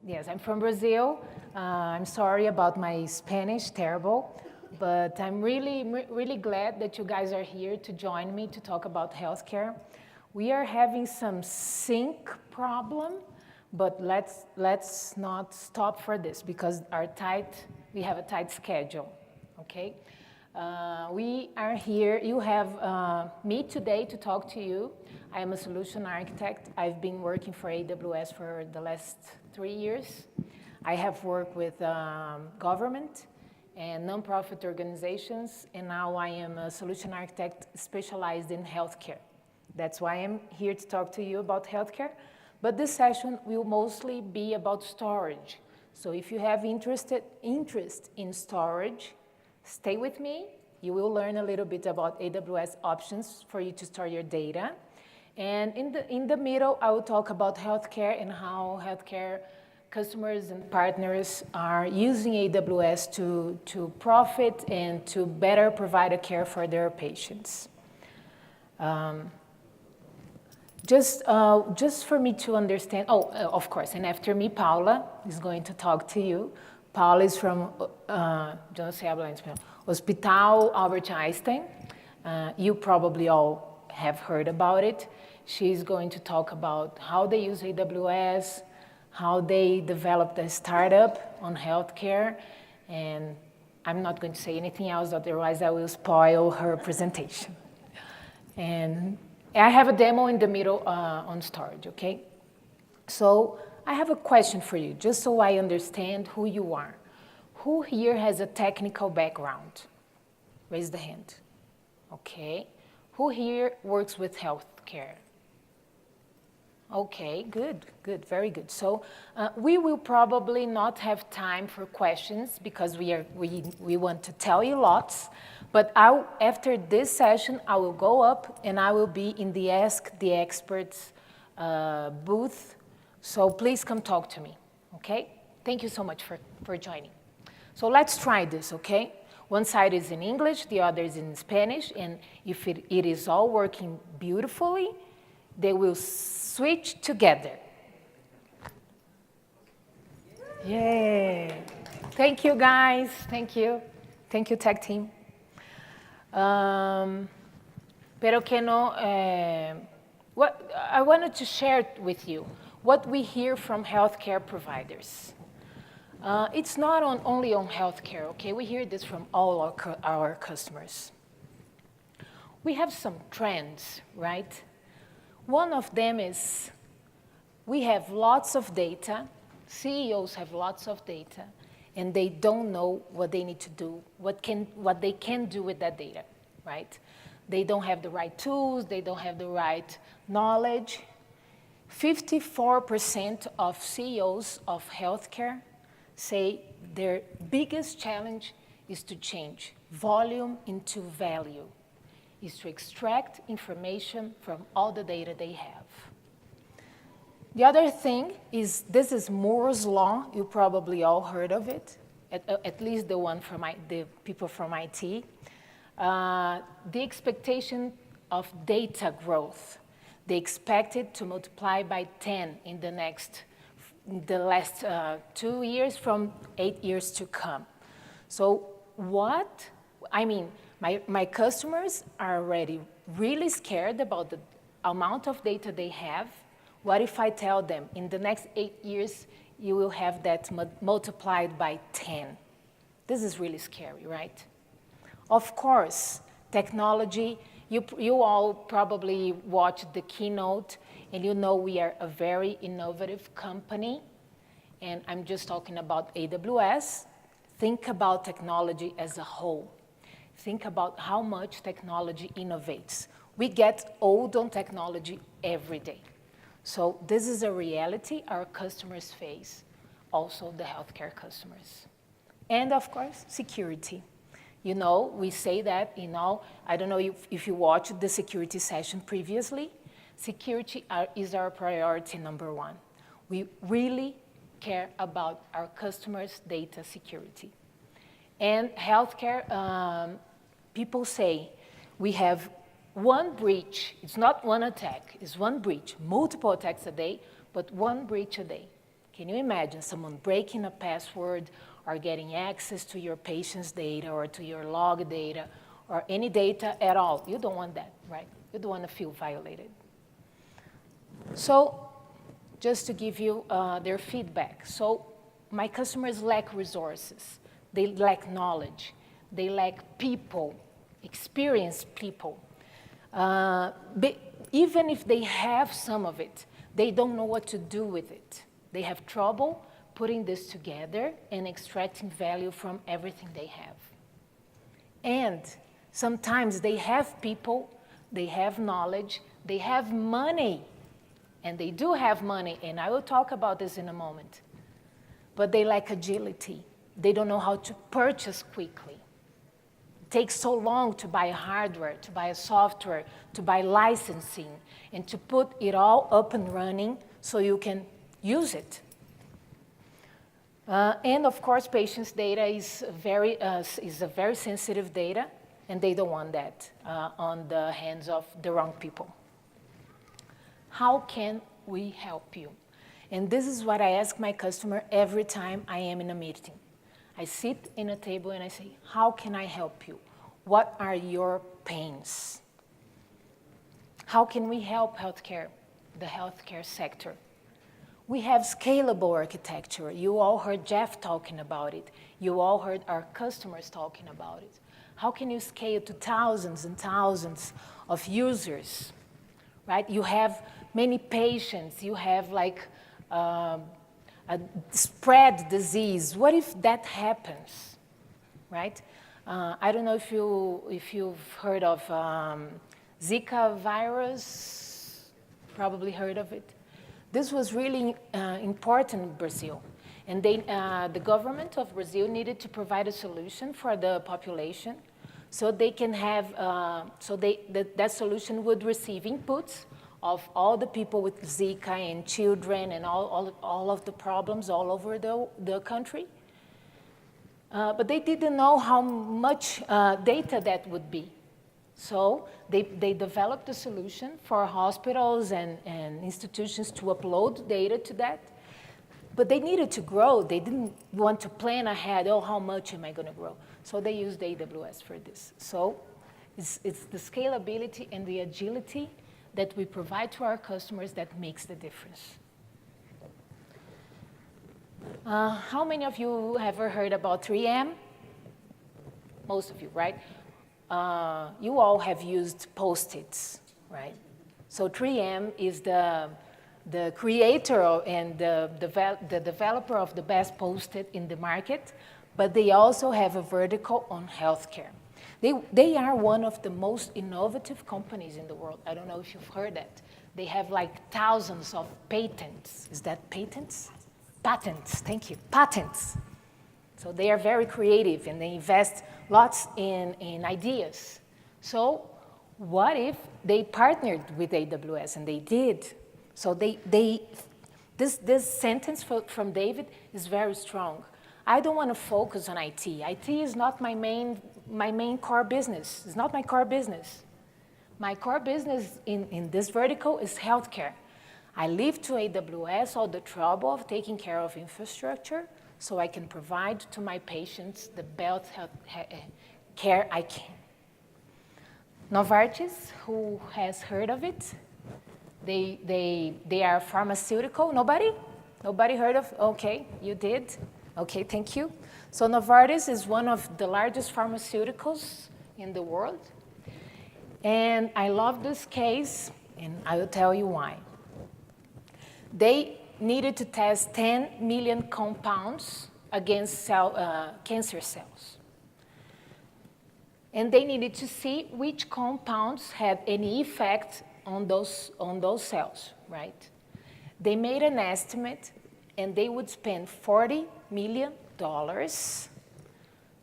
Yes, I'm from Brazil. I'm sorry about my Spanish, terrible. But I'm really glad that you guys are here to join me to talk about healthcare. We are having some sync problem, but let's not stop for this because we have a tight schedule, okay? We are here, you have me today to talk to you. I am a solution architect. I've been working for AWS for the last 3 years. I have worked with government and nonprofit organizations, and now I am a solution architect specialized in healthcare. That's why I'm here to talk to you about healthcare. But this session will mostly be about storage. So if you have interest in storage, stay with me. You will learn a little bit about AWS options for you to store your data. And in the middle, I will talk about healthcare and how healthcare customers and partners are using AWS to profit and to better provide a care for their patients. Just for me to understand, of course, and after me, Paula is going to talk to you. Paula is from, Hospital Albert Einstein. You probably all have heard about it. She's going to talk about how they use AWS, how they developed a startup on healthcare, and I'm not going to say anything else, otherwise I will spoil her presentation. And I have a demo in the middle on storage, okay? So I have a question for you, just so I understand who you are. Who here has a technical background? Raise the hand. Okay. Who here works with healthcare? Okay, good, very good. So we will probably not have time for questions because we want to tell you lots. But after this session, I will go up and I will be in the Ask the Experts booth. So please come talk to me, okay? Thank you so much for joining. So let's try this, okay? One side is in English, the other is in Spanish, and if it is all working beautifully, they will switch together. Yay. Thank you, guys. Thank you. Thank you, tech team. Pero que no, what I wanted to share with you what we hear from healthcare providers. It's not only on healthcare, okay? We hear this from all our customers. We have some trends, right? One of them is we have lots of data. CEOs have lots of data, and they don't know what they need to do, what they can do with that data, right? They don't have the right tools. They don't have the right knowledge. 54% of CEOs of healthcare say their biggest challenge is to change volume into value, is to extract information from all the data they have. The other thing is, this is Moore's Law. You probably all heard of it, at least the people from IT. The expectation of data growth, they expect it to multiply by 10 in the last 2 years from 8 years to come. So my customers are already really scared about the amount of data they have. What if I tell them in the next 8 years, you will have that multiplied by 10? This is really scary, right? Of course, technology, you all probably watched the keynote, and you know we are a very innovative company, and I'm just talking about AWS. Think about technology as a whole. Think about how much technology innovates. We get old on technology every day. So this is a reality our customers face, also the healthcare customers. And of course, security. You know, we say that, I don't know if you watched the security session previously. Security is our priority number one. We really care about our customers' data security. And healthcare, people say we have one breach. It's not one attack, it's one breach. Multiple attacks a day, but one breach a day. Can you imagine someone breaking a password or getting access to your patient's data or to your log data or any data at all? You don't want that, right? You don't want to feel violated. So just to give you their feedback. So my customers lack resources. They lack knowledge. They lack people, experienced people. Even if they have some of it, they don't know what to do with it. They have trouble putting this together and extracting value from everything they have. And sometimes they have people, they have knowledge, they have money, and they do have money, and I will talk about this in a moment. But they lack agility. They don't know how to purchase quickly. It takes so long to buy hardware, to buy a software, to buy licensing, and to put it all up and running so you can use it. And of course, patients' data is a very sensitive data, and they don't want that on the hands of the wrong people. How can we help you? And this is what I ask my customer every time I am in a meeting. I sit in a table and I say, how can I help you? What are your pains? How can we help healthcare, the healthcare sector? We have scalable architecture. You all heard Jeff talking about it. You all heard our customers talking about it. How can you scale to thousands and thousands of users, right? You have many patients. You have like a spread disease. What if that happens, right? I don't know if you've heard of Zika virus, probably heard of it. This was really important in Brazil. And the government of Brazil needed to provide a solution for the population so they can have, that solution would receive inputs of all the people with Zika and children and all of the problems all over the country. But they didn't know how much data that would be. So they developed a solution for hospitals and institutions to upload data to that. But they needed to grow. They didn't want to plan ahead, oh, how much am I going to grow? So they used AWS for this. So it's the scalability and the agility that we provide to our customers that makes the difference. How many of you have ever heard about 3M? Most of you, right? You all have used Post-its, right? So 3M is the creator and the developer of the best Post-it in the market, but they also have a vertical on healthcare. They are one of the most innovative companies in the world. I don't know if you've heard that. They have like thousands of patents. Is that patents? Patents, thank you, patents. So they are very creative and they invest lots in ideas. So what if they partnered with AWS, and they did? So this sentence from David is very strong. I don't want to focus on IT. IT is not my main core business. It's not my core business. My core business in this vertical is healthcare. I leave to AWS all the trouble of taking care of infrastructure so I can provide to my patients the best health care I can. Novartis, who has heard of it? They are pharmaceutical. Nobody? Nobody heard of? Okay, you did. Okay, thank you. So Novartis is one of the largest pharmaceuticals in the world. And I love this case, and I will tell you why. They needed to test 10 million compounds against cancer cells. And they needed to see which compounds had any effect on those cells, right? They made an estimate, and they would spend $40 million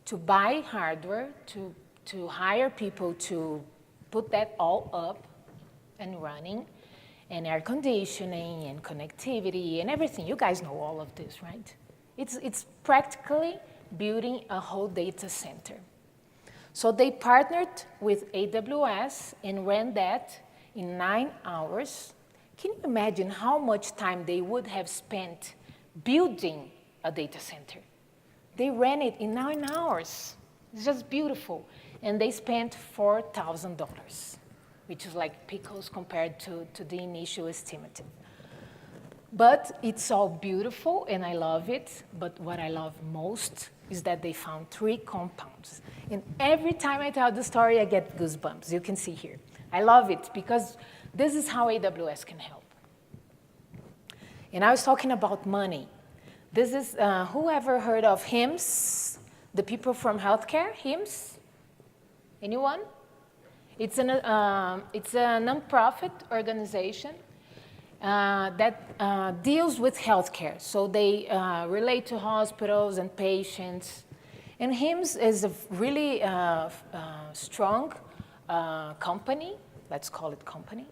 to buy hardware, to hire people to put that all up and running, and air conditioning and connectivity and everything. You guys know all of this, right? It's practically building a whole data center. So they partnered with AWS and ran that in 9 hours. Can you imagine how much time they would have spent building a data center. They ran it in 9 hours. It's just beautiful. And they spent $4,000, which is like pickles compared to the initial estimate. But it's all beautiful, and I love it. But what I love most is that they found 3 compounds. And every time I tell the story, I get goosebumps. You can see here. I love it because this is how AWS can help. And I was talking about money. This is, who ever heard of HIMSS? The people from healthcare, HIMSS? Anyone? It's a nonprofit organization that deals with healthcare. So they relate to hospitals and patients. And HIMSS is a really strong company. Let's call it company.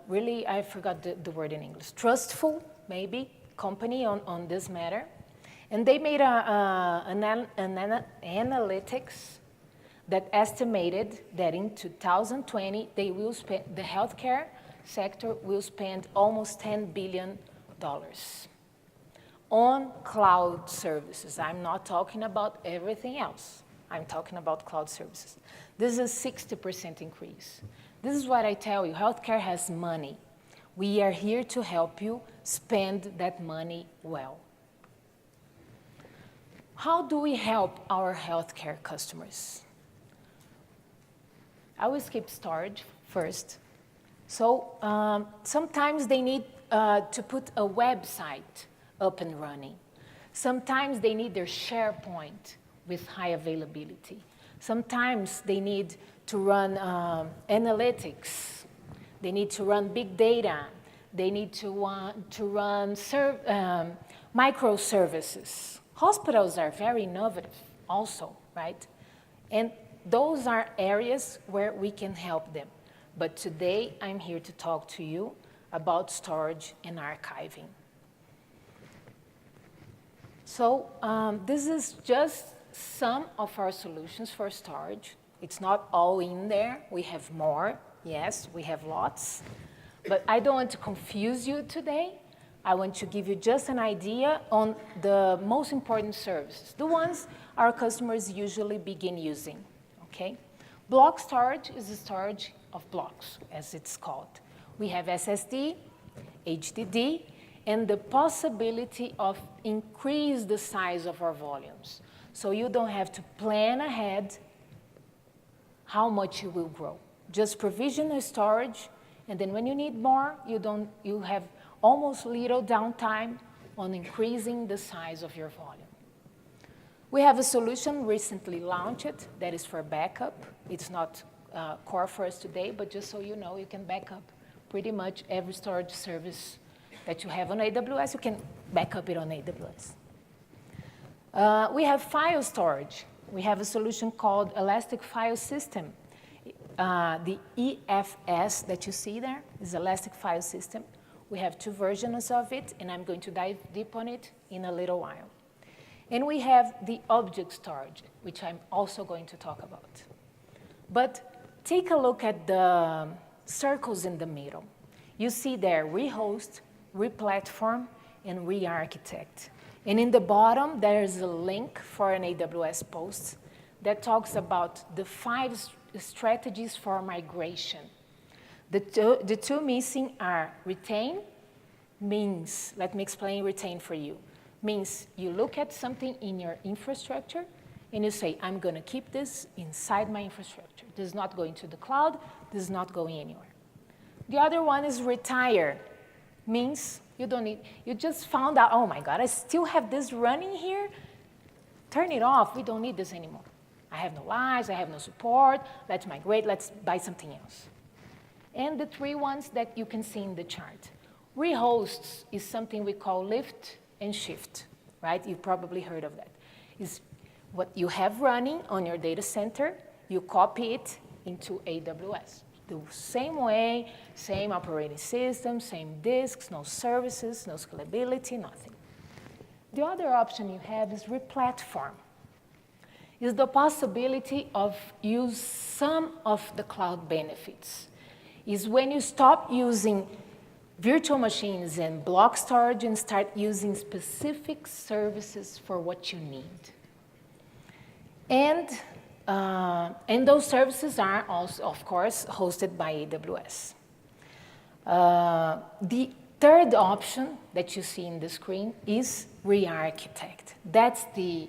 Really, I forgot the word in English. Trustful, maybe, company on this matter. And they made an analytics that estimated that in 2020, they will spend, the healthcare sector will spend almost $10 billion on cloud services. I'm not talking about everything else. I'm talking about cloud services. This is a 60% increase. This is what I tell you, healthcare has money. We are here to help you spend that money well. How do we help our healthcare customers? I will skip storage first. So sometimes they need to put a website up and running. Sometimes they need their SharePoint with high availability. Sometimes they need to run analytics. They need to run big data. They need to run microservices. Hospitals are very innovative also, right? And those are areas where we can help them. But today, I'm here to talk to you about storage and archiving. So this is just some of our solutions for storage. It's not all in there. We have more. Yes, we have lots. But I don't want to confuse you today. I want to give you just an idea on the most important services, the ones our customers usually begin using, okay? Block storage is the storage of blocks, as it's called. We have SSD, HDD, and the possibility of increase the size of our volumes. So you don't have to plan ahead how much you will grow. Just provision a storage, and then when you need more, you have almost little downtime on increasing the size of your volume. We have a solution recently launched that is for backup. It's not core for us today, but just so you know, you can back up pretty much every storage service that you have on AWS. You can back up it on AWS. We have file storage. We have a solution called Elastic File System. The EFS that you see there is Elastic File System. We have 2 versions of it, and I'm going to dive deep on it in a little while. And we have the object storage, which I'm also going to talk about. But take a look at the circles in the middle. You see there rehost, replatform, and re-architect. And in the bottom, there is a link for an AWS post that talks about the 5 strategies for migration. The two missing are retain, means, let me explain retain for you, means you look at something in your infrastructure and you say, I'm going to keep this inside my infrastructure. This is not going to the cloud. This is not going anywhere. The other one is retire, means you don't need, you just found out, oh my God, I still have this running here. Turn it off. We don't need this anymore. I have no lives. I have no support. Let's migrate. Let's buy something else. And the 3 ones that you can see in the chart. Rehosts is something we call lift and shift, right? You've probably heard of that. It's what you have running on your data center, you copy it into AWS. The same way, same operating system, same disks, no services, no scalability, nothing. The other option you have is replatform. Is the possibility of use some of the cloud benefits. Is when you stop using virtual machines and block storage and start using specific services for what you need. And those services are also, of course, hosted by AWS. The third option that you see in the screen is re-architect. That's the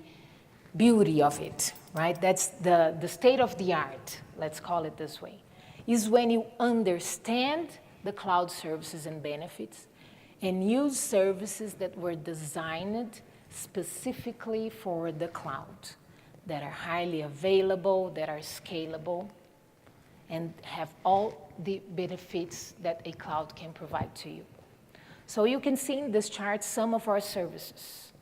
beauty of it, right? That's the state of the art, let's call it this way, is when you understand the cloud services and benefits and use services that were designed specifically for the cloud, that are highly available, that are scalable, and have all the benefits that a cloud can provide to you. So you can see in this chart some of our services.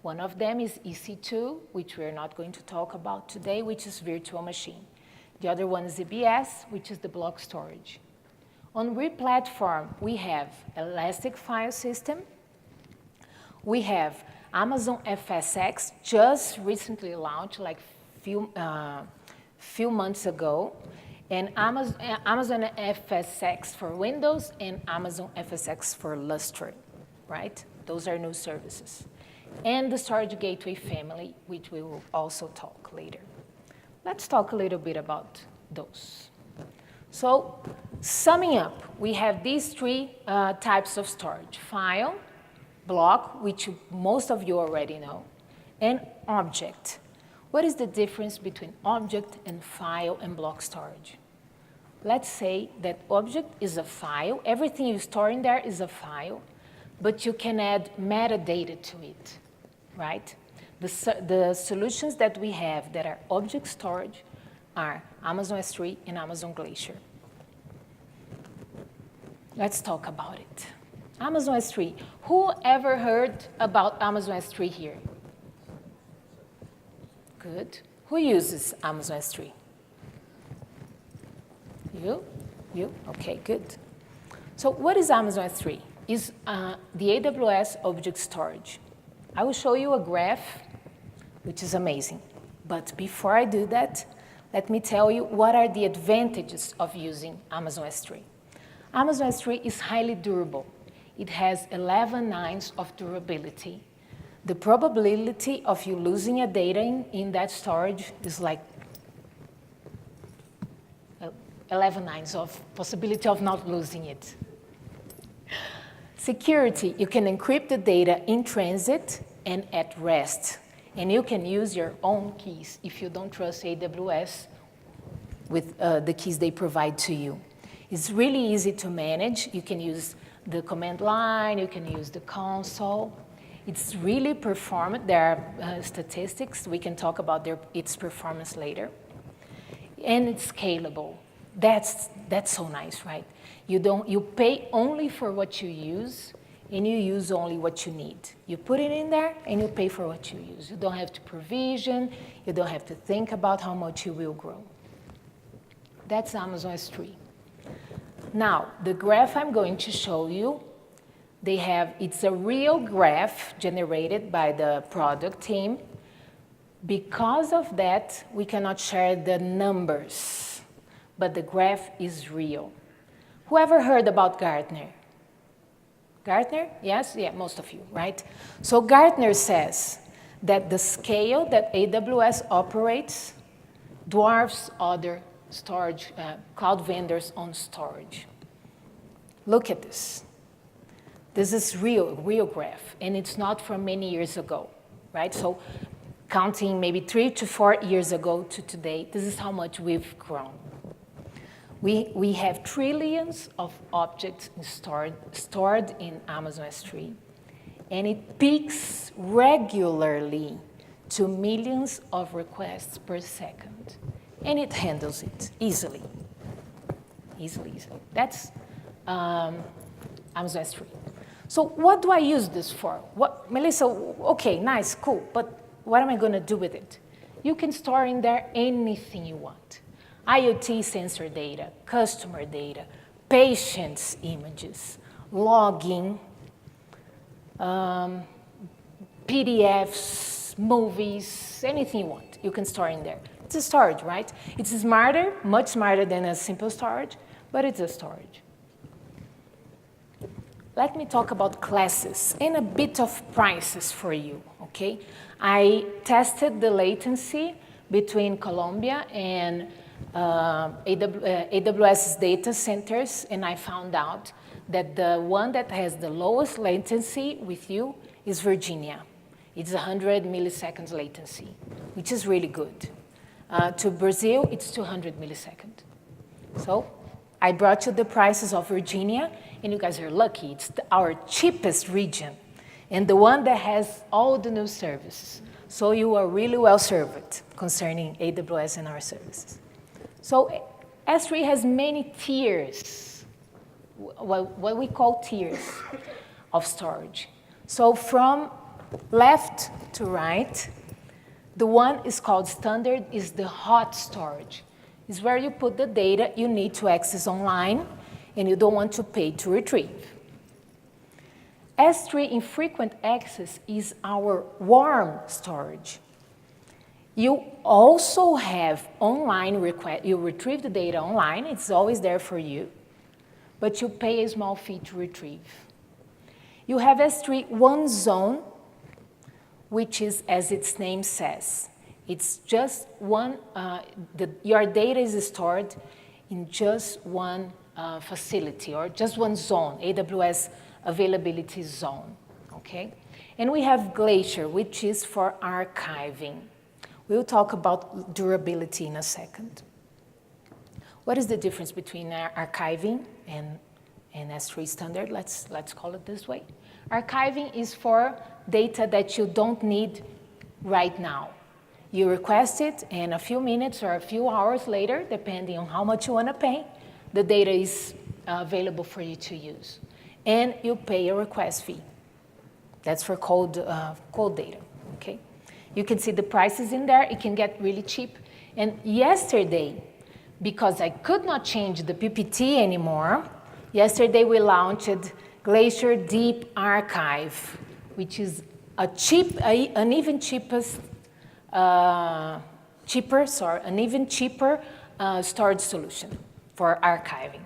One of them is EC2, which we're not going to talk about today, which is virtual machine. The other one is EBS, which is the block storage. On re-platform, we have Elastic File System. We have Amazon FSx, just recently launched, like few months ago, and Amazon FSx for Windows and Amazon FSx for Lustre, right? Those are new services. And the storage gateway family, which we will also talk later. Let's talk a little bit about those. So, summing up, we have these three types of storage: file, block, which most of you already know, and object. What is the difference between object and file and block storage? Let's say that object is a file. Everything you store in there is a file, but you can add metadata to it, right? The solutions that we have that are object storage are Amazon S3 and Amazon Glacier. Let's talk about it. Amazon S3. Who ever heard about Amazon S3 here? Good. Who uses Amazon S3? You? You? Okay, good. So what is Amazon S3? It's the AWS object storage. I will show you a graph, which is amazing. But before I do that, let me tell you what are the advantages of using Amazon S3. Amazon S3 is highly durable. It has 11 nines of durability. The probability of you losing a data in that storage is like 11 nines of possibility of not losing it. Security, you can encrypt the data in transit and at rest. And you can use your own keys if you don't trust AWS with the keys they provide to you. It's really easy to manage. You can use the command line, you can use the console. It's really performant. There are statistics. We can talk about its performance later. And it's scalable. That's so nice, right? You pay only for what you use, and you use only what you need. You put it in there, and you pay for what you use. You don't have to provision. You don't have to think about how much you will grow. That's Amazon S3. Now, the graph I'm going to show you, it's a real graph generated by the product team. Because of that, we cannot share the numbers, but the graph is real. Whoever heard about Gartner? Gartner? Yes? Yeah, most of you, right? So Gartner says that the scale that AWS operates dwarfs other storage, cloud vendors on storage. Look at this. This is real graph, and it's not from many years ago, right? So counting maybe 3 to 4 years ago to today, this is how much we've grown. We have trillions of objects stored in Amazon S3, and it peaks regularly to millions of requests per second. And it handles it easily. Easily. That's Amazon S3. So what do I use this for? Melissa, okay, nice, cool, but what am I going to do with it? You can store in there anything you want. IoT sensor data, customer data, patients' images, logging, PDFs, movies, anything you want, you can store in there. It's a storage, right? It's smarter, much smarter than a simple storage, but it's a storage. let me talk about classes and a bit of prices for you, okay? I tested the latency between Colombia and AWS data centers, and I found out that the one that has the lowest latency with you is Virginia. It's 100 milliseconds latency, which is really good. To Brazil, it's 200 milliseconds. So I brought you the prices of Virginia, and you guys are lucky. It's our cheapest region and the one that has all the new services. So you are really well served concerning AWS and our services. So S3 has many tiers, what we call tiers of storage. So from left to right, the one is called standard, is the hot storage. It's where you put the data you need to access online and you don't want to pay to retrieve. S3 infrequent access is our warm storage. You also have online request, you retrieve the data online, it's always there for you, but you pay a small fee to retrieve. You have S3 one zone, which is, as its name says, it's just one, your data is stored in just one facility or just one zone, AWS availability zone, okay? And we have Glacier, which is for archiving. We'll talk about durability in a second. What is the difference between archiving and S3 standard? Let's call it this way. Archiving is for data that you don't need right now. You request it, and a few minutes or a few hours later, depending on how much you want to pay, the data is available for you to use. And you pay a request fee. That's for cold data, okay? You can see the prices in there. It can get really cheap. And yesterday, because I could not change the PPT anymore, yesterday we launched Glacier Deep Archive, which is an even cheaper storage solution for archiving.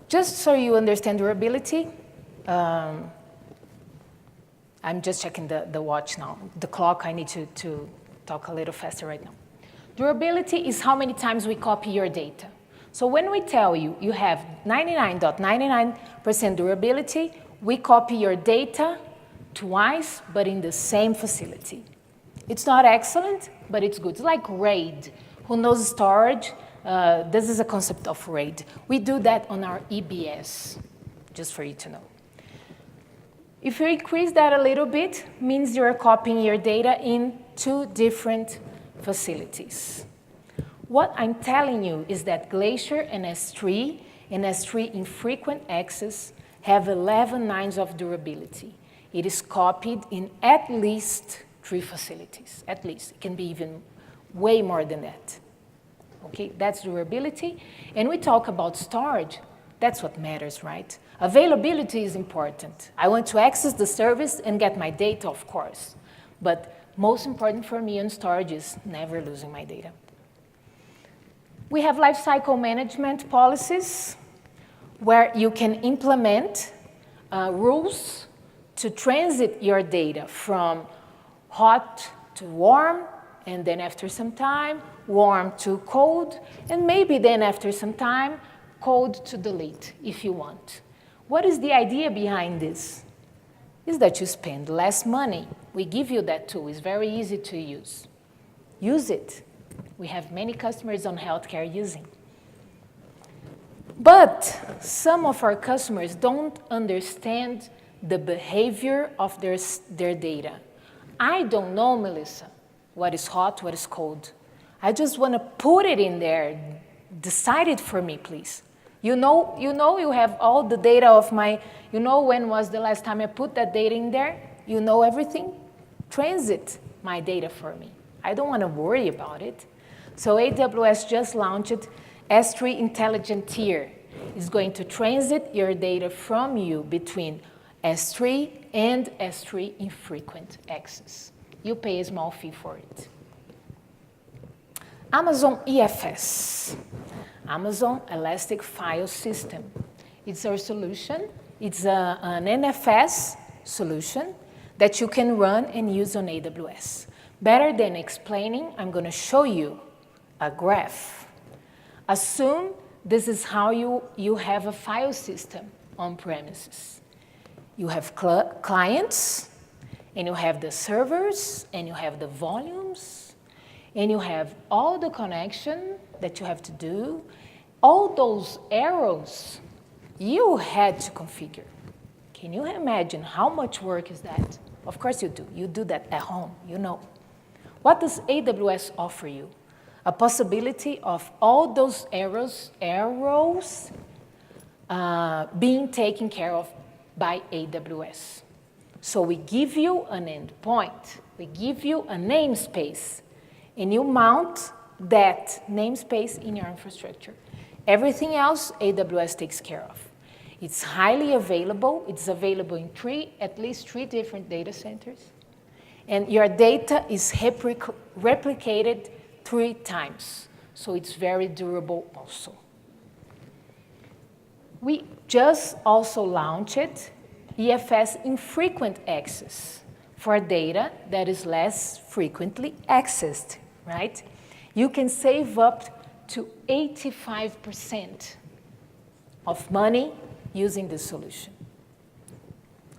Just so you understand durability, I'm just checking the watch now. The clock, I need to talk a little faster right now. Durability is how many times we copy your data. So when we tell you you have 99.99% durability, we copy your data twice, but in the same facility. It's not excellent, but it's good. It's like RAID. Who knows storage? This is a concept of RAID. We do that on our EBS, just for you to know. If you increase that a little bit, means you're copying your data in 2 different facilities. What I'm telling you is that Glacier and S3 infrequent access have 11 nines of durability. It is copied in at least 3 facilities, at least. It can be even way more than that. Okay, that's durability. And we talk about storage. That's what matters, right? Availability is important. I want to access the service and get my data, of course. But most important for me in storage is never losing my data. We have lifecycle management policies where you can implement rules to transit your data from hot to warm, and then after some time, warm to cold, and maybe then after some time, cold to delete if you want. What is the idea behind this? Is that you spend less money. We give you that tool. It's very easy to use. Use it. We have many customers on healthcare using. But some of our customers don't understand the behavior of their data. I don't know, Melissa, what is hot, what is cold. I just want to put it in there. Decide it for me, please. You know you have all the data of my, you know when was the last time I put that data in there? You know everything? Transit my data for me. I don't want to worry about it. So AWS just launched S3 Intelligent Tier. It's going to transit your data from you between S3 and S3 infrequent access. You pay a small fee for it. Amazon EFS, Amazon Elastic File System. It's our solution. It's an NFS solution that you can run and use on AWS. Better than explaining, I'm going to show you a graph. Assume this is how you have a file system on premises. You have clients, and you have the servers, and you have the volumes, and you have all the connection that you have to do. All those arrows you had to configure. Can you imagine how much work is that? Of course you do. You do that at home, you know. What does AWS offer you? A possibility of all those arrows being taken care of by AWS. So we give you an endpoint. We give you a namespace, and you mount that namespace in your infrastructure. Everything else, AWS takes care of. It's highly available. It's available in at least three different data centers. And your data is replicated 3 times. So it's very durable also. We just also launched EFS infrequent access for data that is less frequently accessed, right? You can save up to 85% of money using this solution.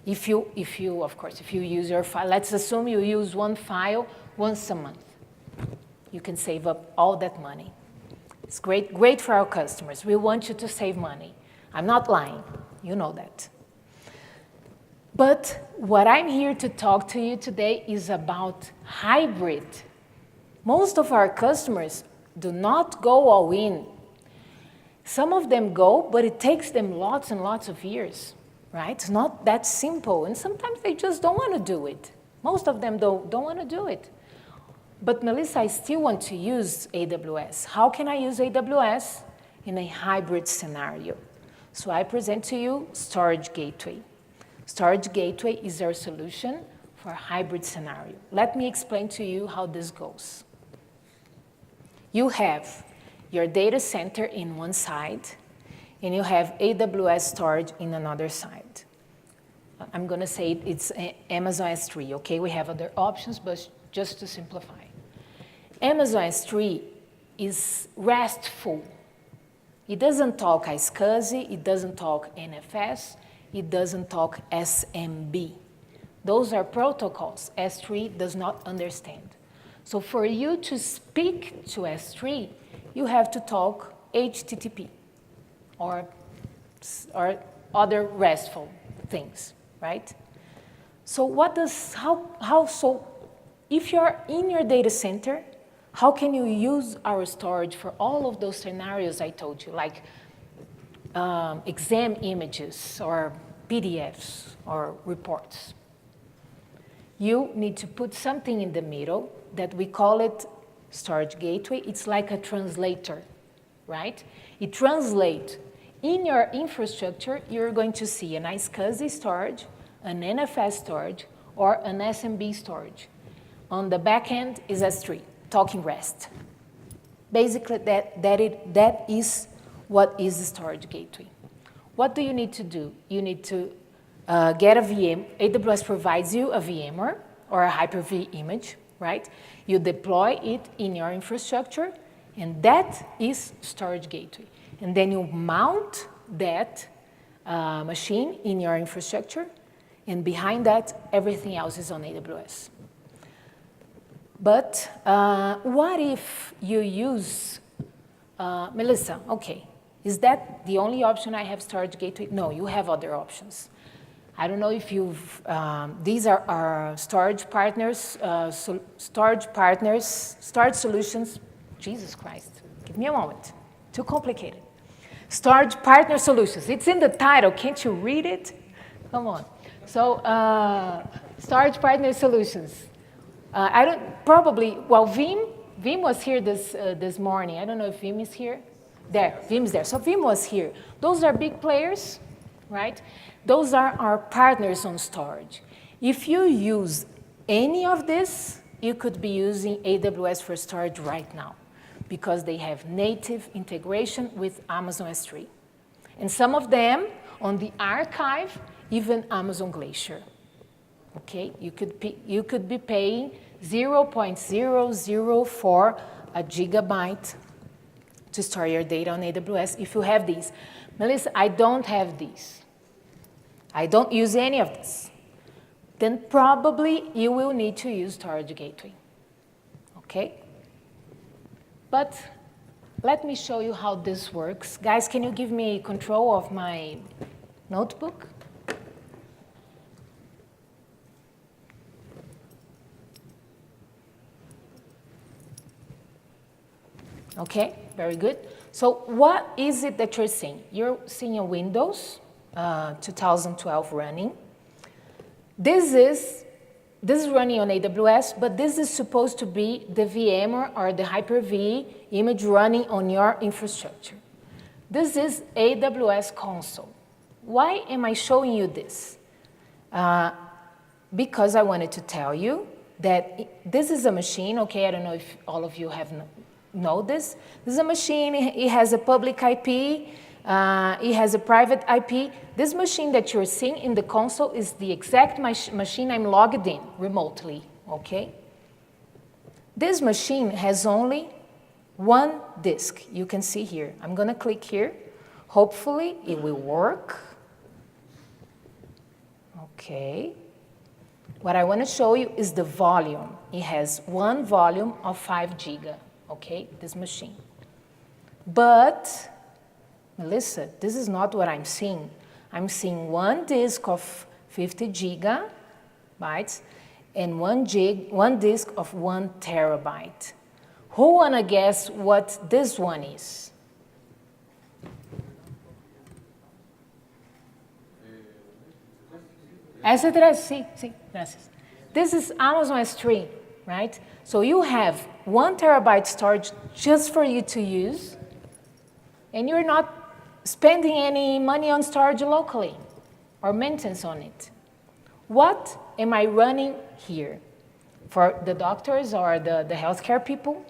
If you use your file, let's assume you use one file once a month. You can save up all that money. It's great for our customers. We want you to save money. I'm not lying. You know that. But what I'm here to talk to you today is about hybrid. Most of our customers do not go all in. Some of them go, but it takes them lots and lots of years, right? It's not that simple, and sometimes they just don't want to do it. Most of them don't want to do it. But Melissa, I still want to use AWS. How can I use AWS in a hybrid scenario? So I present to you Storage Gateway. Storage Gateway is our solution for a hybrid scenario. Let me explain to you how this goes. You have your data center in one side, and you have AWS storage in another side. I'm going to say it's Amazon S3, okay? We have other options, but just to simplify. Amazon S3 is RESTful. It doesn't talk iSCSI, it doesn't talk NFS, it doesn't talk SMB. Those are protocols S3 does not understand. So for you to speak to S3, you have to talk HTTP or other RESTful things, right? So so if you're in your data center, how can you use our storage for all of those scenarios I told you, like exam images or PDFs or reports? You need to put something in the middle that we call it storage gateway. It's like a translator, right? It translates. In your infrastructure, you're going to see an iSCSI storage, an NFS storage, or an SMB storage. On the back end is S3, talking REST. Basically, that is what is the storage gateway. What do you need to do? You need to get a VM. AWS provides you a VMware or a Hyper-V image, right? You deploy it in your infrastructure, and that is storage gateway. And then you mount that machine in your infrastructure, and behind that, everything else is on AWS. But what if you use, Melissa, okay, is that the only option I have, storage gateway? No, you have other options. I don't know if you've, these are our storage partners, storage solutions. Jesus Christ, give me a moment. Too complicated. Storage partner solutions. It's in the title. Can't you read it? Come on. So storage partner solutions. Vim was here this morning. I don't know if Vim is here. There, Vim's there. So Vim was here. Those are big players, right? Those are our partners on storage. If you use any of this, you could be using AWS for storage right now, because they have native integration with Amazon S3. And some of them on the archive, even Amazon Glacier. Okay, you could be paying 0.004 a gigabyte to store your data on AWS if you have these. Melissa, I don't have these. I don't use any of this. Then probably you will need to use Storage Gateway. Okay? But let me show you how this works. Guys, can you give me control of my notebook? Okay, very good. So what is it that you're seeing? You're seeing a Windows 2012 running. This is running on AWS, but this is supposed to be the VM or the Hyper-V image running on your infrastructure. This is AWS console. Why am I showing you this? Because I wanted to tell you that this is a machine, okay, I don't know if all of you know this. This is a machine, it has a public IP, it has a private IP. This machine that you're seeing in the console is the exact machine I'm logged in remotely, okay? This machine has only one disk. You can see here. I'm gonna click here. Hopefully it will work. Okay. What I wanna show you is the volume. It has one volume of 5 giga. Okay, this machine. But, Melissa, this is not what I'm seeing. I'm seeing one disk of 50 gigabytes and one disk of 1 terabyte. Who wanna guess what this one is? Sí, gracias. This is Amazon S3, right? So you have 1 terabyte storage just for you to use, and you're not spending any money on storage locally or maintenance on it. What am I running here? For the doctors or the healthcare people,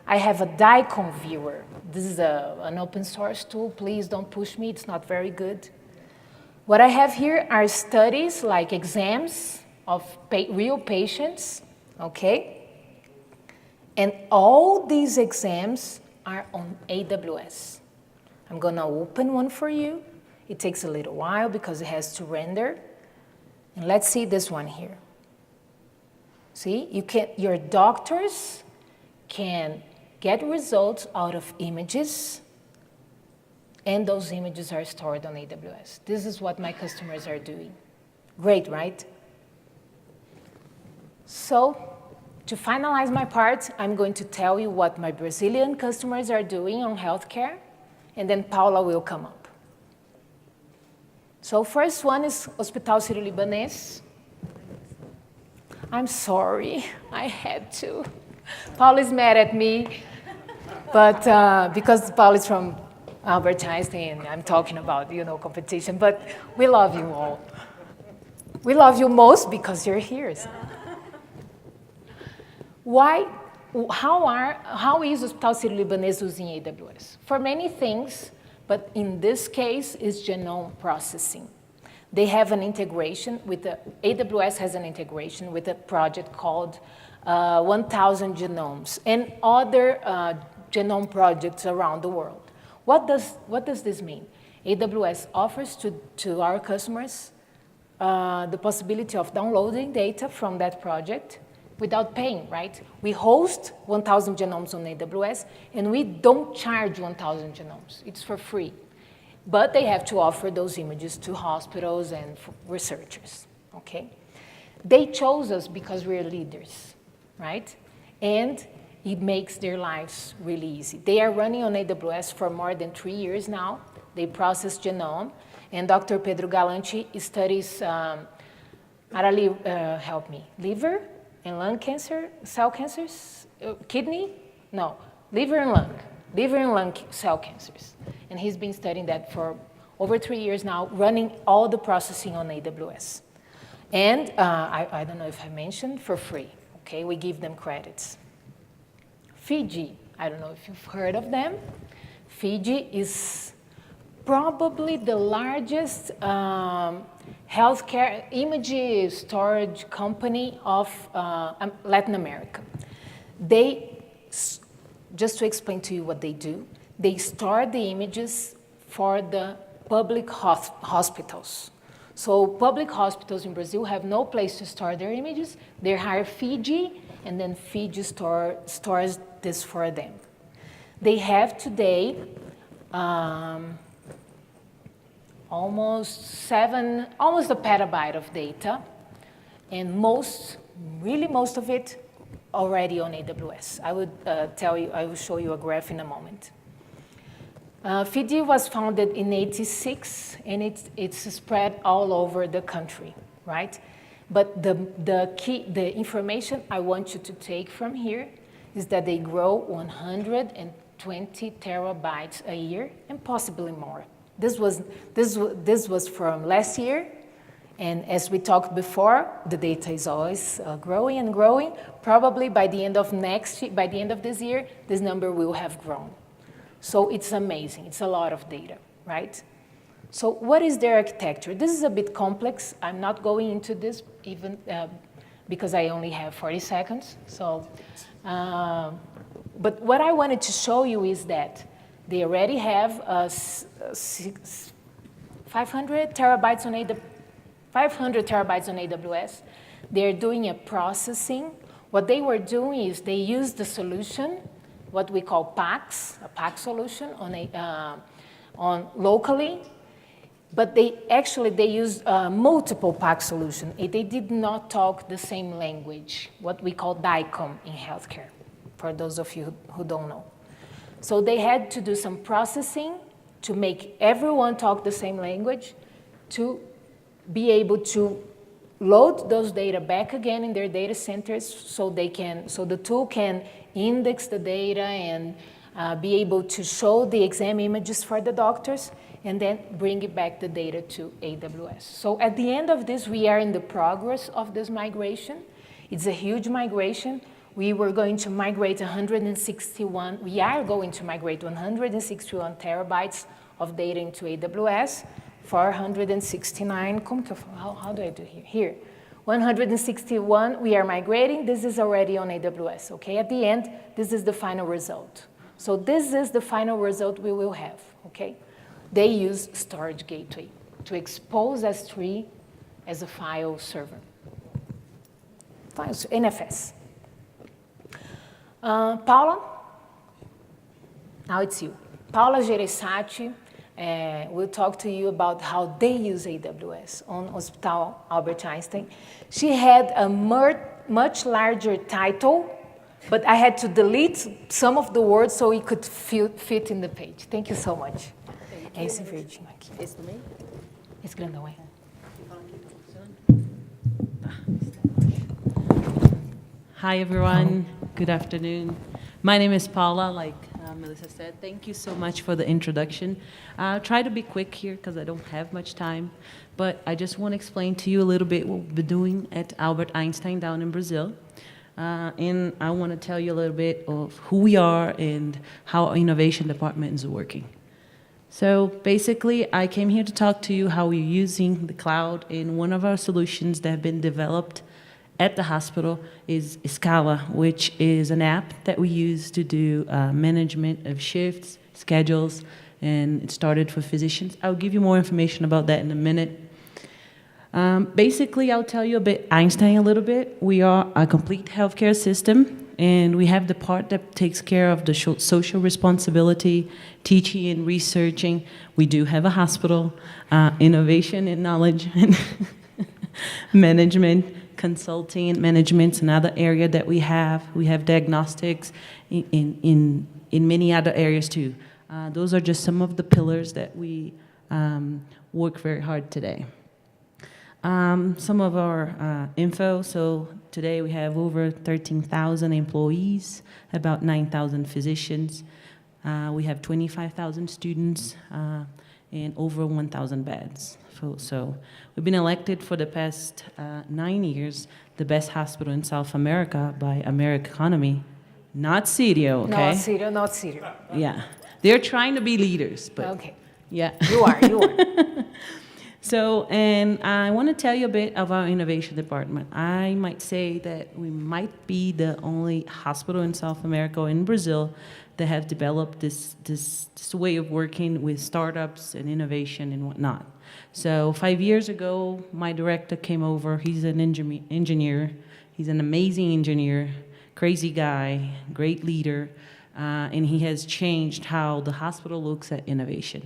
I have a DICOM viewer. This is an open source tool. Please don't push me. It's not very good. What I have here are studies like exams of real patients, okay? And all these exams are on AWS. I'm gonna open one for you. It takes a little while because it has to render. And let's see this one here. See, your doctors can get results out of images, and those images are stored on AWS. This is what my customers are doing. Great, right? So, to finalize my part, I'm going to tell you what my Brazilian customers are doing on healthcare, and then Paula will come up. So first one is Hospital Sírio-Libanês. I'm sorry, I had to. Paula is mad at me, but because Paula is from Albert Einstein, I'm talking about, competition, but we love you all. We love you most because you're here. So. How is Hospital Sírio-Libanês using AWS? For many things, but in this case, it's genome processing. They have an integration AWS has an integration with a project called 1,000 Genomes and other genome projects around the world. What does this mean? AWS offers to our customers the possibility of downloading data from that project without paying, right? We host 1,000 genomes on AWS, and we don't charge 1,000 genomes. It's for free. But they have to offer those images to hospitals and researchers, okay? They chose us because we're leaders, right? And it makes their lives really easy. They are running on AWS for more than 3 years now. They process genome, and Dr. Pedro Galante studies, help me, liver and lung cancer, cell cancers, kidney? No, liver and lung cell cancers. And he's been studying that for over 3 years now, running all the processing on AWS. And I don't know if I mentioned, for free, okay? We give them credits. Fiji, I don't know if you've heard of them. Fiji is probably the largest healthcare image storage company of Latin America. Just to explain to you what they do, they store the images for the public hospitals. So public hospitals in Brazil have no place to store their images. They hire Fiji, and then Fiji stores this for them. They have today almost a petabyte of data, and really most of it already on AWS. I will show you a graph in a moment. Fiji was founded in '86, and it's spread all over the country, right? But the information I want you to take from here is that they grow 120 terabytes a year, and possibly more. This was from last year, and as we talked before, the data is always growing and growing. Probably by the end of this year, this number will have grown. So it's amazing. It's a lot of data, right? So what is their architecture? This is a bit complex. I'm not going into this even because I only have 40 seconds. So, but what I wanted to show you is that they already have 500 terabytes on AWS. They're doing a processing. What they were doing is they used the solution, what we call PACS, a PACS solution on locally, but they used multiple PACS solutions. They did not talk the same language, what we call DICOM in healthcare, for those of you who don't know. So they had to do some processing to make everyone talk the same language to be able to load those data back again in their data centers so the tool can index the data and be able to show the exam images for the doctors and then bring it back the data to AWS. So at the end of this, we are in the progress of this migration. It's a huge migration. We are going to migrate 161 terabytes of data into AWS, 469, how do I do here? Here, 161 we are migrating. This is already on AWS, okay? At the end, this is the final result. So this is the final result we will have, okay? They use storage gateway to expose S3 as a file server. Files, NFS. Paula, now it's you. Paula Gereissati will talk to you about how they use AWS on Hospital Albert Einstein. She had a much larger title, but I had to delete some of the words so it could fit in the page. Thank you so much. É esse verdinho aqui. Esse também? Esse grandão, é. Hi, everyone. Good afternoon. My name is Paula, like Melissa said. Thank you so much for the introduction. I'll try to be quick here because I don't have much time, but I just want to explain to you a little bit what we've been doing at Albert Einstein down in Brazil. And I want to tell you a little bit of who we are and how our innovation department is working. So basically, I came here to talk to you how we're using the cloud, and one of our solutions that have been developed at the hospital is Scala, which is an app that we use to do management of shifts, schedules, and it started for physicians. I'll give you more information about that in a minute. Basically, I'll tell you a bit Einstein a little bit. We are a complete healthcare system, and we have the part that takes care of the social responsibility, teaching and researching. We do have a hospital, innovation and knowledge, and management, consulting, management, another area that we have. We have diagnostics in many other areas too. Those are just some of the pillars that we work very hard today. Some of our info, so today we have over 13,000 employees, about 9,000 physicians. We have 25,000 students and over 1,000 beds. So we've been elected for the past 9 years the best hospital in South America by American Economy. Not Sirio, okay? Not Sirio. Yeah. They're trying to be leaders, but, okay. Yeah. You are. So, and I want to tell you a bit of our innovation department. I might say that we might be the only hospital in South America or in Brazil that have developed this way of working with startups and innovation and whatnot. So 5 years ago, my director came over. He's an engineer. He's an amazing engineer, crazy guy, great leader, and he has changed how the hospital looks at innovation.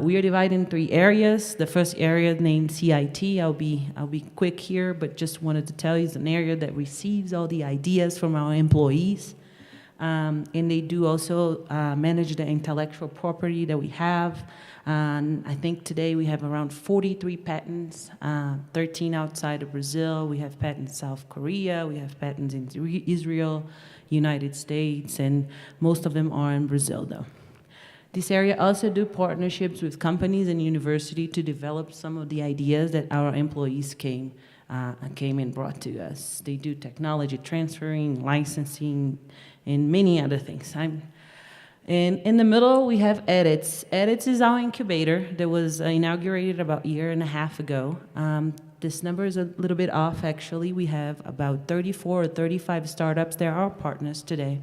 We are divided in 3 areas. The first area named CIT, I'll be quick here, but just wanted to tell you it's an area that receives all the ideas from our employees. And they do also manage the intellectual property that we have. I think today we have around 43 patents, 13 outside of Brazil. We have patents in South Korea. We have patents in Israel, United States, and most of them are in Brazil, though. This area also do partnerships with companies and university to develop some of the ideas that our employees came and brought to us. They do technology transferring, licensing, and many other things. And in the middle, we have Edits. Edits is our incubator that was inaugurated about a year and a half ago. This number is a little bit off, actually. We have about 34 or 35 startups. They're our partners today.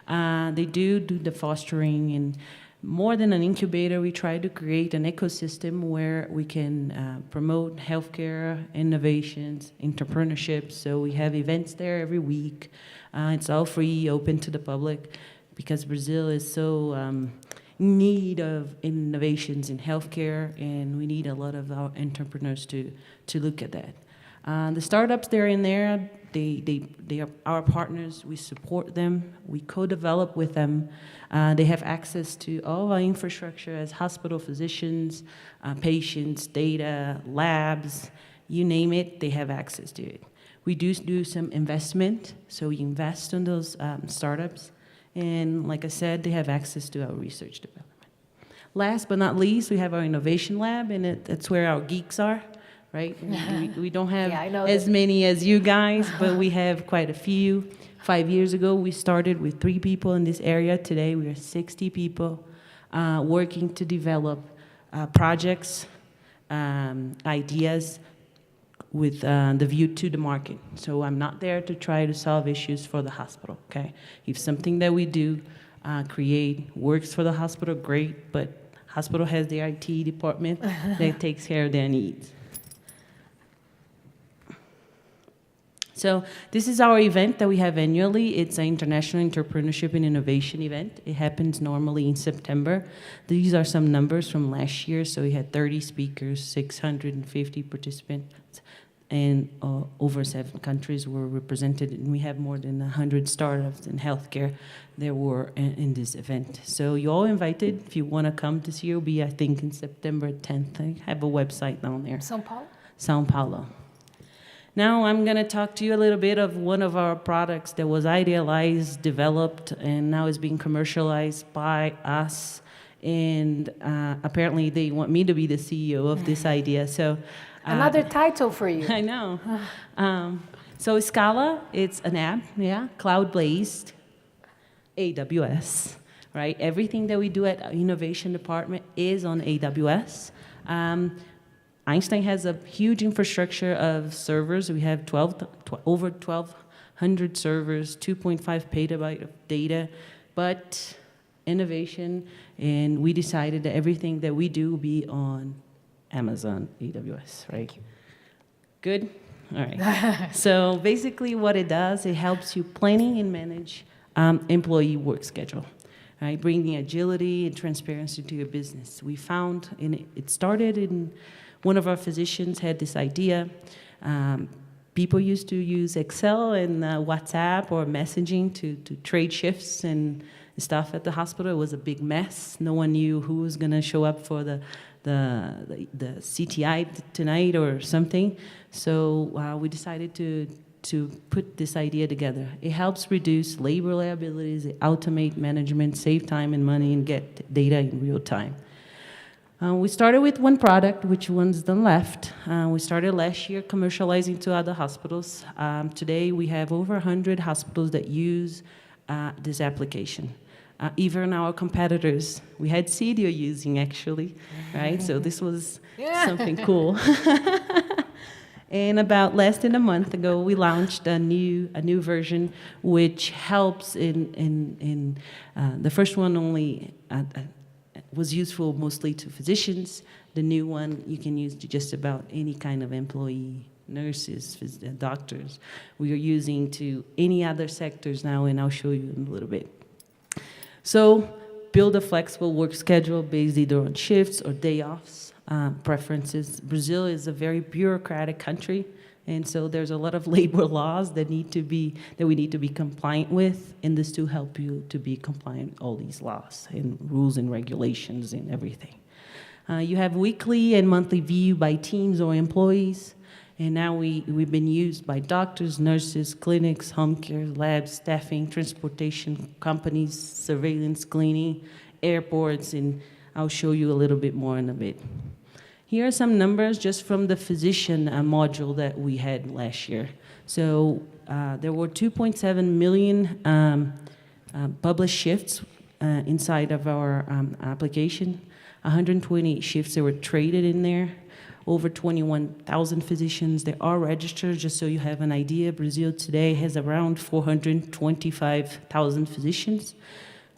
They do the fostering, and more than an incubator, we try to create an ecosystem where we can promote healthcare, innovations, entrepreneurship. So we have events there every week. It's all free, open to the public, because Brazil is so in need of innovations in healthcare, and we need a lot of our entrepreneurs to look at that. The startups they're in there, they are our partners. We support them. We co-develop with them. They have access to all our infrastructure as hospital physicians, patients, data, labs, you name it, they have access to it. We do some investment, so we invest in those startups. And like I said, they have access to our research development. Last but not least, we have our innovation lab, and that's where our geeks are. Right? We don't have as many as you guys, but we have quite a few. 5 years ago, we started with 3 people in this area. Today, we are 60 people working to develop projects, ideas with the view to the market. So I'm not there to try to solve issues for the hospital, okay? If something that we do create works for the hospital, great, but hospital has the IT department that takes care of their needs. So this is our event that we have annually. It's an International Entrepreneurship and Innovation event. It happens normally in September. These are some numbers from last year. So we had 30 speakers, 650 participants, and over 7 countries were represented. And we have more than 100 startups in healthcare that were in this event. So you're all invited. If you want to come this year, it'll be, I think, in September 10th. I have a website down there. São Paulo? São Paulo. Now I'm going to talk to you a little bit of one of our products that was idealized, developed, and now is being commercialized by us. And apparently they want me to be the CEO of this idea. So another title for you. I know. So Scala, it's an app, cloud-based, AWS, right? Everything that we do at our innovation department is on AWS. Einstein has a huge infrastructure of servers. We have over 1,200 servers, 2.5 petabyte of data, but innovation, and we decided that everything that we do will be on Amazon AWS, right? Good? All right. So basically what it does, it helps you planning and manage employee work schedule, right? Bringing agility and transparency to your business. We found, and it started in one of our physicians had this idea. People used to use Excel and WhatsApp or messaging to trade shifts and stuff at the hospital. It was a big mess. No one knew who was going to show up for the CTI tonight or something. So we decided to put this idea together. It helps reduce labor liabilities, it automate management, save time and money, and get data in real time. We started with one product, which one's the left. We started last year commercializing to other hospitals. Today we have over 100 hospitals that use this application. even our competitors. We had Cydio using, actually, right? So this was something cool. And about less than a month ago, we launched a new version, which helps in the first one only was useful mostly to physicians. The new one you can use to just about any kind of employee, nurses, doctors. We are using to any other sectors now, and I'll show you in a little bit. So build a flexible work schedule based either on shifts or day offs, preferences. Brazil is a very bureaucratic country, and so there's a lot of labor laws that we need to be compliant with, and this to help you to be compliant with all these laws and rules and regulations and everything. You have weekly and monthly view by teams or employees, and now we've been used by doctors, nurses, clinics, home care, labs, staffing, transportation companies, surveillance, cleaning, airports, and I'll show you a little bit more in a bit. Here are some numbers just from the physician module that we had last year. So there were 2.7 million published shifts inside of our application. 128 shifts that were traded in there. Over 21,000 physicians that are registered. Just so you have an idea, Brazil today has around 425,000 physicians.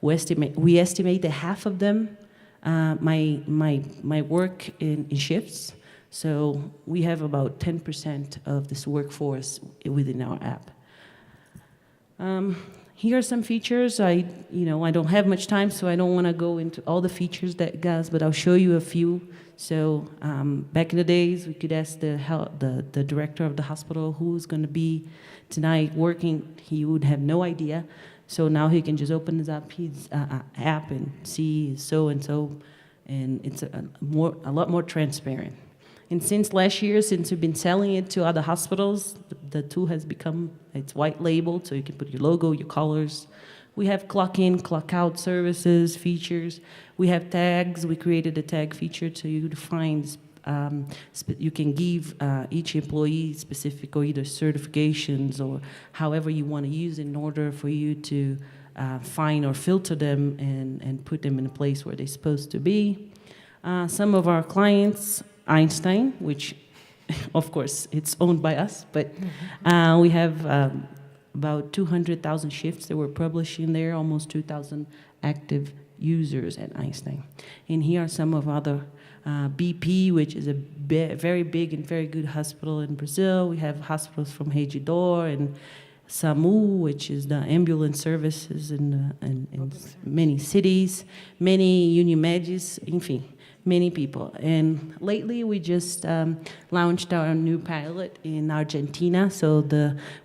We estimate that half of them my work in shifts. So we have about 10% of this workforce within our app. Here are some features. I don't have much time, so I don't want to go into all the features but I'll show you a few. So back in the days, we could ask the director of the hospital who's going to be tonight working. He would have no idea. So now he can just open his app and see so and so, and it's a lot more transparent. And since last year, since we've been selling it to other hospitals, the tool has become, it's white labeled, so you can put your logo, your colors. We have clock in, clock out services, features. We have tags. We created a tag feature so you could find, you can give each employee specific or either certifications or however you want to use in order for you to find or filter them and put them in a place where they're supposed to be. Some of our clients, Einstein, which of course it's owned by us, but we have about 200,000 shifts that were published in there, almost 2,000 active users at Einstein. And here are some of other BP, which is a very big and very good hospital in Brazil. We have hospitals from Regidor and SAMU, which is the ambulance services in many cities, many Unimedis, enfim, many people. And lately we just launched our new pilot in Argentina, so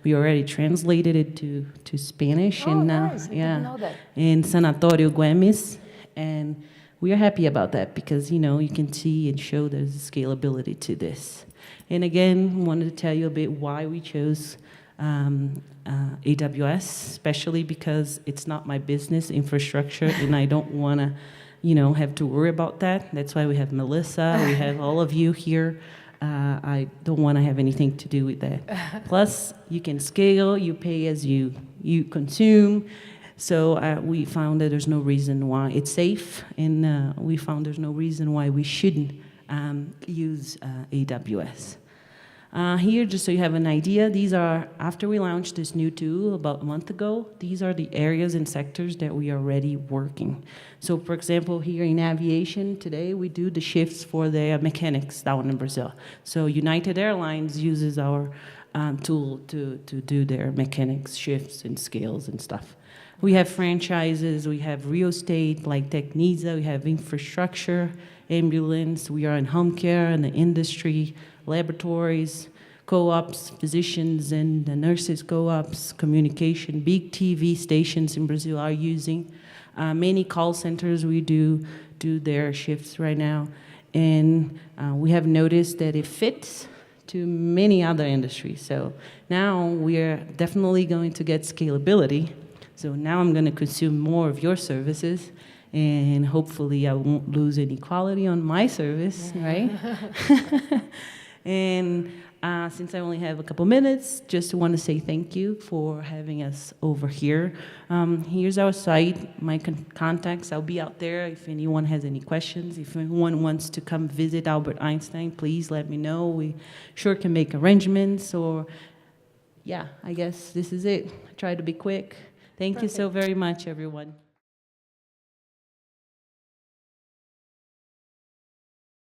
we already translated it to Spanish. Oh, and nice. I didn't know that. In Sanatorio Güemes, and we are happy about that because you can see and show there's scalability to this. And again, wanted to tell you a bit why we chose AWS, especially because it's not my business infrastructure, and I don't want to have to worry about that. That's why we have Melissa, we have all of you here. I don't want to have anything to do with that. Plus, you can scale, you pay as you consume. So we found that there's no reason why it's safe, and we found there's no reason why we shouldn't use AWS. Here, just so you have an idea, these are, after we launched this new tool about a month ago, these are the areas and sectors that we are already working. So, for example, here in aviation today, we do the shifts for the mechanics down in Brazil. So United Airlines uses our tool to do their mechanics shifts and scales and stuff. We have franchises, we have real estate like Tecnisa, we have infrastructure, ambulance, we are in home care and the industry, laboratories, co-ops, physicians and the nurses co-ops, communication, big TV stations in Brazil are using. Many call centers, we do their shifts right now. And we have noticed that it fits to many other industries. So now we are definitely going to get scalability. So now I'm going to consume more of your services, and hopefully I won't lose any quality on my service, right? And Since I only have a couple minutes, just want to say thank you for having us over here. Here's our site, my contacts. I'll be out there if anyone has any questions. If anyone wants to come visit Albert Einstein, please let me know. We sure can make arrangements, or yeah, I guess this is it. Try to be quick. Thank you so very much, everyone.